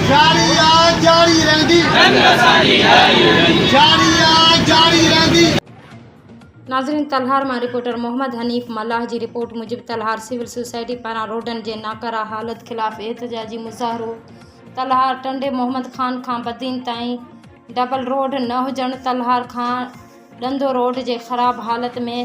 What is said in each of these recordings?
जारी रहंदी जारी रहंदी। नाज़रीन, तलहार मां रिपोर्टर मोहम्मद हनीफ़ मल्लाह जी रिपोर्ट मूजिब तलहार सिविल सोसाइटी पारां रोडन जे नाकारा हालत खिलाफ़ एहतजाजी मुज़ाहरो। तलहार टंडे मोहम्मद खान खां बदीन ताईं डबल रोड न हुजण, तलहार खां डंदो रोड जे ख़राब हालत में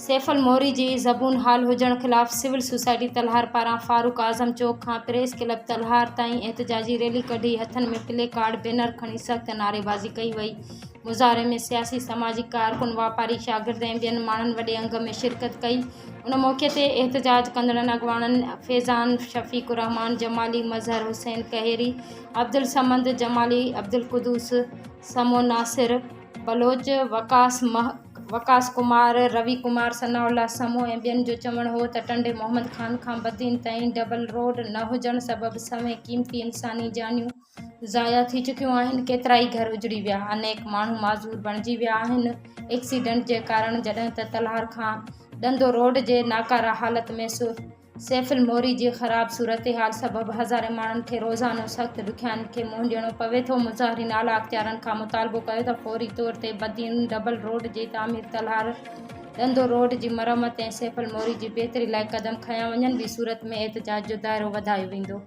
सैफल मोरी जी ज़बून हाल हुजण खिलाफ़ सिविल सोसाइटी तलहार पारां फारूक आज़म चौक खां प्रेस क्लब तलहार ताईं एहतजाजी रैली कढी हथन में प्ले कार्ड बैनर खणी सख़्त नारेबाज़ी कई वई। मुज़ाहरे में सियासी समाजी कारकुन वापारी शागिर्द ऐं ॿियनि माण्हुनि वॾे अंग में शिरकत कई। उन मौक़े ते एहतजाज कंदड़नि अॻवाननि फैज़ान शफ़ीक़ुर रहमान जमाली, मज़हर हुसैन कहेरी, अब्दुल समद जमाली, अब्दुल कुदूस समो, नासिर बलोच, वकास कुमार, रवि कुमार, सनाउल्ला समो ऐं ॿियनि जो चवणु हो त टंडे मोहम्मद खान खां बदीन ताईं डबल रोड न हुजण सबबि समय क़ीमती इंसानी जानियूं ज़ाया थी चुकियूं आहिनि। केतिराई घर उजड़ी विया, अनेक माण्हू माज़ूर बणिजी विया आहिनि एक्सीडेंट जे कारण। जॾहिं त तलहार खां डंदो रोड जे नाकारा हालत में सैफल मोरी जी ख़राब सूरतहाल सबबि हज़ारे माण्हुनि खे रोज़ानो सख़्त ॾुखियाईनि खे मुंहुं ॾियणो पवे थो। मुज़ाहिरीन आला अख़्तियारनि खां मुतालबो कयो त फौरी तौर ते बदीन डबल रोड जी तामीर, तलहार डंदो रोड जी मरम्मत ऐं सैफल मोरी जी बहितरी लाइ क़दम खंया वञनि। ॿी सूरत में एहतजाज जो दाइरो वधायो वेंदो।